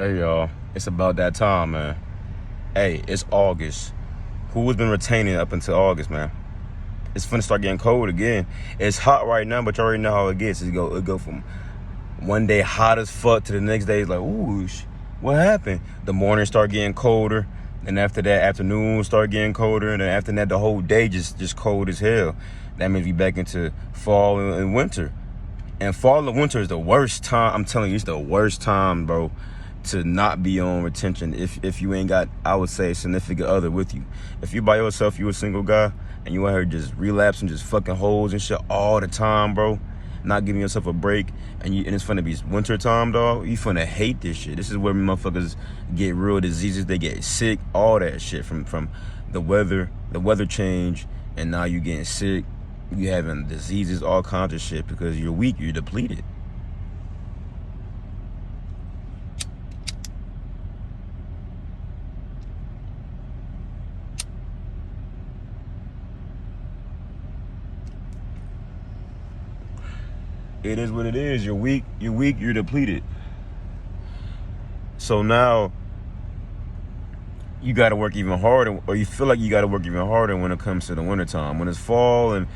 Hey y'all, it's about that time, man. Hey, it's August. Who has been retaining up until August, man? It's finna start getting cold again. It's hot right now, but you already know how it gets. It go from one day hot as fuck to the next day it's like, ooh, what happened? The mornings start getting colder, and after that, afternoons start getting colder, and then after that, the whole day just cold as hell. That means we back into fall and winter. And fall and winter is the worst time. I'm telling you, it's the worst time, bro, to not be on retention if you ain't got, I would say, a significant other with you. If you by yourself, you a single guy, and you out here just relapsing, just fucking hoes and shit all the time, bro, not giving yourself a break, and it's finna be winter time, dog, you finna hate this shit. This is where motherfuckers get real diseases, they get sick, all that shit from the weather change, and now you getting sick, you having diseases, all kinds of shit, because you're weak, you're depleted. It is what it is. You're weak, you're depleted. So now you got to work even harder, or you feel like you got to work even harder when it comes to the wintertime. When it's fall and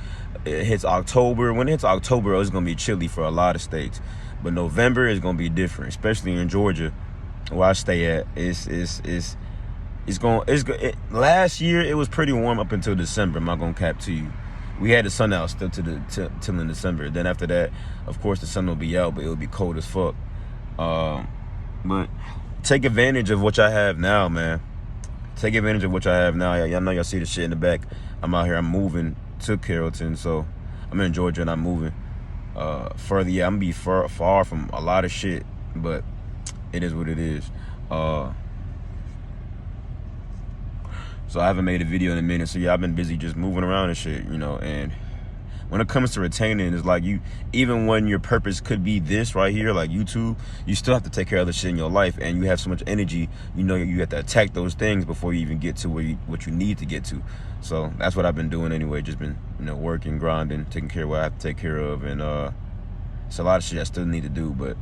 it hits October, when it hits October, it's going to be chilly for a lot of states. But November is going to be different, especially in Georgia, where I stay at. Last year, it was pretty warm up until December. I'm not going to cap to you. We had the sun out still till in December. Then after that, of course, the sun will be out, but it'll be cold as fuck. But take advantage of what y'all have now, man. Take advantage of what y'all have now. Y'all know y'all see the shit in the back. I'm out here. I'm moving to Carrollton, so I'm in Georgia and I'm moving further. Yeah, I'm gonna be far from a lot of shit, but it is what it is. So I haven't made a video in a minute, so yeah, I've been busy just moving around and shit, you know. And when it comes to retaining, it's like even when your purpose could be this right here, like YouTube, you still have to take care of the shit in your life, and you have so much energy, you know, you have to attack those things before you even get to what you need to get to. So that's what I've been doing anyway, just been, you know, working, grinding, taking care of what I have to take care of, and it's a lot of shit I still need to do, but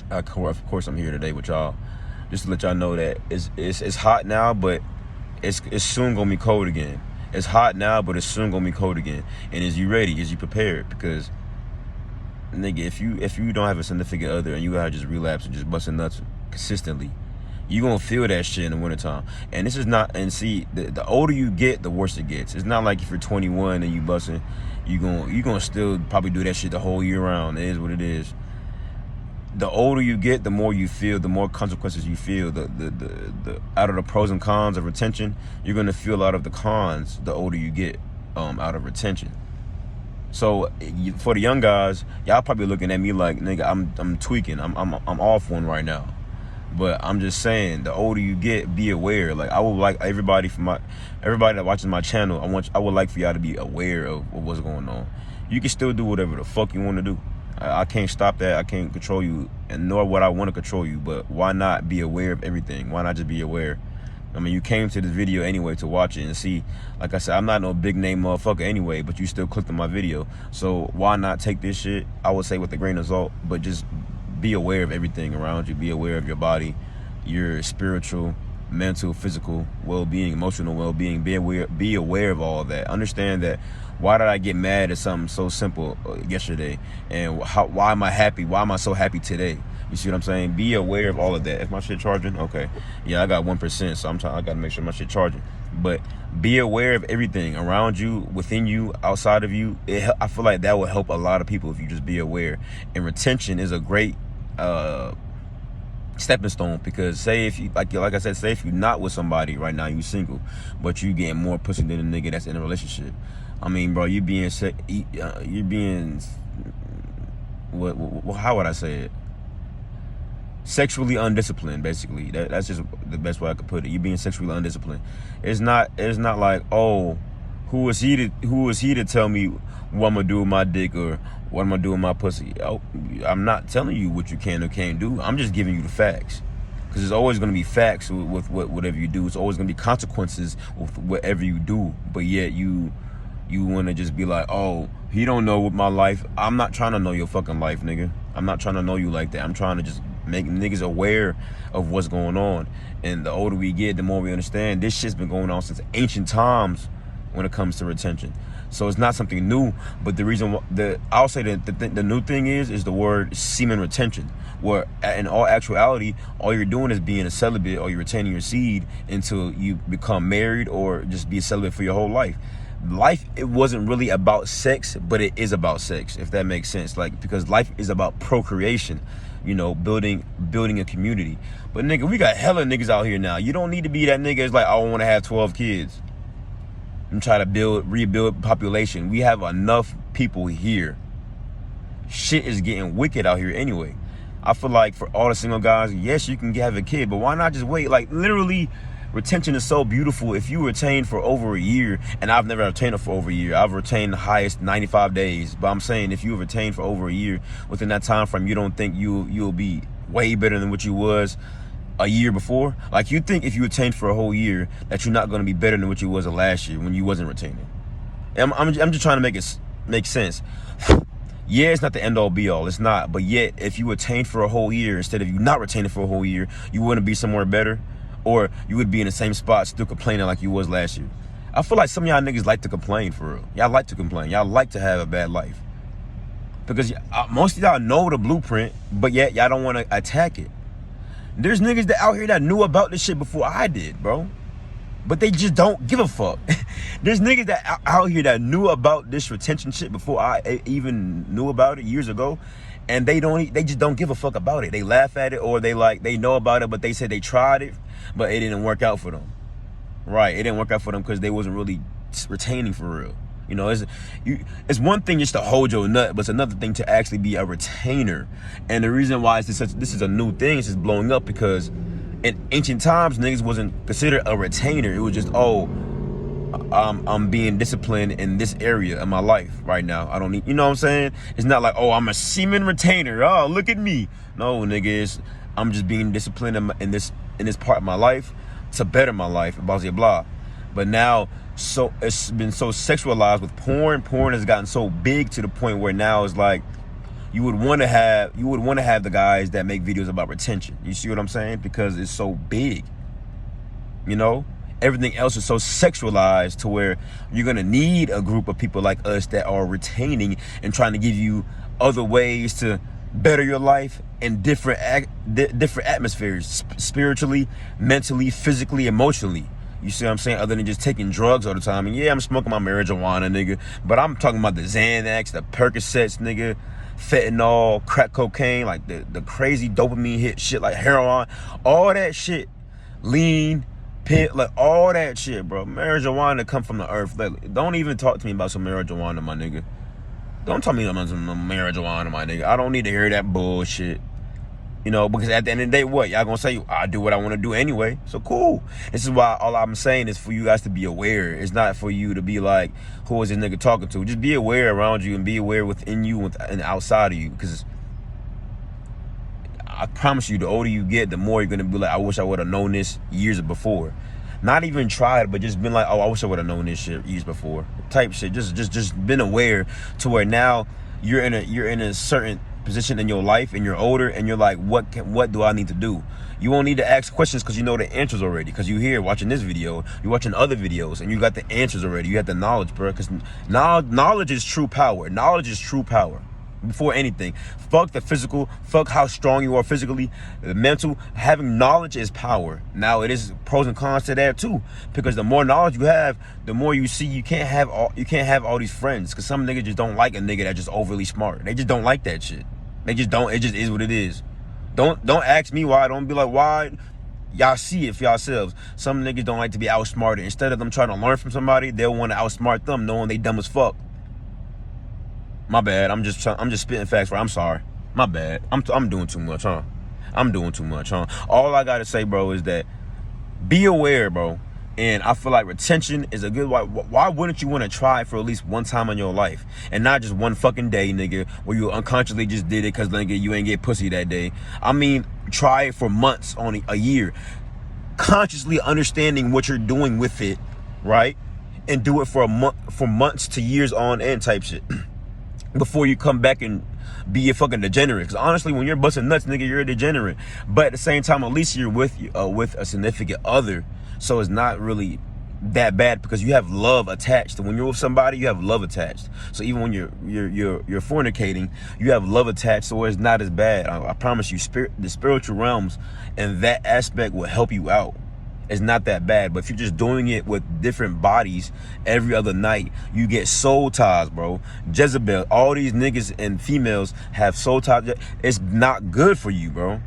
of course I'm here today with y'all, just to let y'all know that it's hot now, but it's soon gonna be cold again. It's hot now, but it's soon gonna be cold again. And is you ready? Is you prepared? Because, nigga, if you don't have a significant other and you gotta just relapse and just busting nuts consistently, you gonna feel that shit in the wintertime. And this is not, and see, the older you get, the worse it gets. It's not like if you're 21 and you busting, you gonna still probably do that shit the whole year round. It is what it is. The older you get, the more you feel, the more consequences you feel. The out of the pros and cons of retention, you're gonna feel a lot of the cons the older you get out of retention. So for the young guys, y'all probably looking at me like, nigga, I'm tweaking, I'm off one right now. But I'm just saying, the older you get, be aware. Like, I would like everybody that watches my channel, I would like for y'all to be aware of what's going on. You can still do whatever the fuck you want to do. I can't stop that. I can't control you, and nor would I want to control you. But why not be aware of everything? Why not just be aware? I mean, you came to this video anyway to watch it and see. Like I said, I'm not no big name motherfucker anyway, but you still clicked on my video. So why not take this shit, I would say, with a grain of salt, but just be aware of everything around you. Be aware of your body, your spiritual, mental, physical well-being, emotional well-being. Be aware of all of that. Understand that. Why did I get mad at something so simple yesterday? And why am I happy? Why am I so happy today? You see what I'm saying? Be aware of all of that. Is my shit charging? Okay. Yeah, I got 1%, so I got to make sure my shit charging. But be aware of everything around you, within you, outside of you. I feel like that will help a lot of people if you just be aware. And retention is a great stepping stone, because say if you like I said, say if you're not with somebody right now, you single, but you getting more pussy than a nigga that's in a relationship. I mean, bro, you're being what how would I say it? Sexually undisciplined, basically. That's just the best way I could put it. You're being sexually undisciplined. It's not like, oh, who is he to tell me what I'm gonna do with my dick or what I'm gonna do with my pussy? I'm not telling you what you can or can't do. I'm just giving you the facts. Because there's always gonna be facts with whatever you do. It's always gonna be consequences with whatever you do. But yet you wanna just be like, oh, he don't know what my life. I'm not trying to know your fucking life, nigga. I'm not trying to know you like that. I'm trying to just make niggas aware of what's going on. And the older we get, the more we understand this shit's been going on since ancient times when it comes to retention. So it's not something new, but the reason I'll say that the new thing is the word semen retention, where in all actuality, all you're doing is being a celibate, or you're retaining your seed until you become married, or just be a celibate for your whole life. Life, it wasn't really about sex, but it is about sex, if that makes sense. Like, because life is about procreation, you know, building a community. But nigga, we got hella niggas out here now. You don't need to be that nigga that's like, I want to have 12 kids and try to rebuild population. We have enough people here. Shit is getting wicked out here anyway. I feel like for all the single guys, yes, you can have a kid, but why not just wait? Like, literally, retention is so beautiful. If you retain for over a year, and I've never retained it for over a year, I've retained the highest 95 days. But I'm saying, if you retain for over a year, within that time frame, you don't think you'll be way better than what you was a year before? Like, you think if you retained for a whole year that you're not going to be better than what you was last year when you wasn't retaining? I'm just trying to make it make sense. Yeah, it's not the end all be all, it's not, but yet if you retain for a whole year instead of you not retaining for a whole year, you wouldn't be somewhere better, or you would be in the same spot still complaining like you was last year. I feel like some of y'all niggas like to complain, for real. Y'all like to complain. Y'all like to have a bad life because most of y'all know the blueprint, but yet y'all don't want to attack it. There's niggas that out here that knew about this shit before I did, bro, but they just don't give a fuck. There's niggas that out here that knew about this retention shit before I even knew about it years ago, and they just don't give a fuck about it. They laugh at it, or they know about it, but they said they tried it, but it didn't work out for them. Right, it didn't work out for them because they wasn't really retaining for real. You know, it's one thing just to hold your nut, but it's another thing to actually be a retainer. And the reason why this is a new thing, it's just blowing up, because in ancient times, niggas wasn't considered a retainer. It was just, oh, I'm being disciplined in this area of my life right now. I don't need, you know what I'm saying? It's not like, oh, I'm a semen retainer. Oh, look at me. No, niggas, I'm just being disciplined in this part of my life to better my life, blah, blah, blah. But now, so it's been so sexualized with porn. Porn has gotten so big to the point where now it's like, you would want to have the guys that make videos about retention. You see what I'm saying? Because it's so big. You know, everything else is so sexualized to where you're gonna need a group of people like us that are retaining and trying to give you other ways to better your life in different atmospheres, spiritually, mentally, physically, emotionally. You see what I'm saying? Other than just taking drugs all the time. And yeah, I'm smoking my marijuana, nigga, but I'm talking about the Xanax, the Percocets, nigga, fentanyl, crack cocaine, like the crazy dopamine hit shit like heroin, all that shit, lean, pit, like all that shit, bro. Marijuana come from the earth. Like, don't even talk to me about some marijuana, my nigga. Don't tell me about some marijuana, my nigga. I don't need to hear that bullshit. You know, because at the end of the day, what? Y'all gonna say, I do what I want to do anyway. So cool. This is why all I'm saying is for you guys to be aware. It's not for you to be like, who is this nigga talking to? Just be aware around you and be aware within you and outside of you. Because I promise you, the older you get, the more you're gonna be like, I wish I would have known this years before. Not even tried, but just been like, oh, I wish I would have known this shit years before. Type shit. Just been aware to where now you're in a certain position in your life and you're older and you're like, what do I need to do? You won't need to ask questions because you know the answers already, because you here watching this video, you're watching other videos, and you got the answers already. You have the knowledge, bro, because knowledge is true power. Knowledge is true power. Before anything, fuck the physical, fuck how strong you are physically, the mental. Having knowledge is power. Now it is pros and cons to that too, because the more knowledge you have, the more you see. You can't have all these friends, because some niggas just don't like a nigga that's just overly smart. They just don't like that shit. They just don't. It just is what it is. Don't ask me why. Don't be like, why. Y'all see it for yourselves. Some niggas don't like to be outsmarted. Instead of them trying to learn from somebody, they'll want to outsmart them, knowing they dumb as fuck. My bad. I'm just spitting facts. I'm sorry. My bad. I'm doing too much, huh? I'm doing too much, huh? All I gotta say, bro, is that be aware, bro. And I feel like retention is a good. Why wouldn't you want to try it for at least one time in your life, and not just one fucking day, nigga, where you unconsciously just did it because nigga you ain't get pussy that day? I mean, try it for months, on a year, consciously understanding what you're doing with it, right? And do it for months to years on end type shit. Before you come back and be a fucking degenerate. Because honestly, when you're busting nuts, nigga, you're a degenerate. But at the same time, at least you're with a significant other, so it's not really that bad because you have love attached. When you're with somebody, you have love attached. So even when you're fornicating, you have love attached, so it's not as bad. I promise you, the spiritual realms and that aspect will help you out. It's not that bad. But if you're just doing it with different bodies every other night, you get soul ties, bro. Jezebel, all these niggas and females have soul ties. It's not good for you, bro.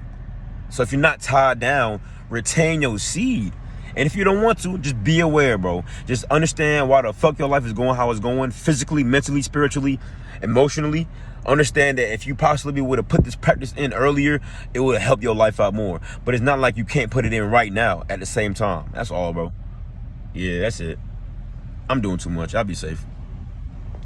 So if you're not tied down, retain your seed. And if you don't want to, just be aware, bro. Just understand why the fuck your life is going how it's going, physically, mentally, spiritually, emotionally. Understand that if you possibly would have put this practice in earlier, it would have helped your life out more. But it's not like you can't put it in right now at the same time. That's all, bro. Yeah, that's it. I'm doing too much. I'll be safe.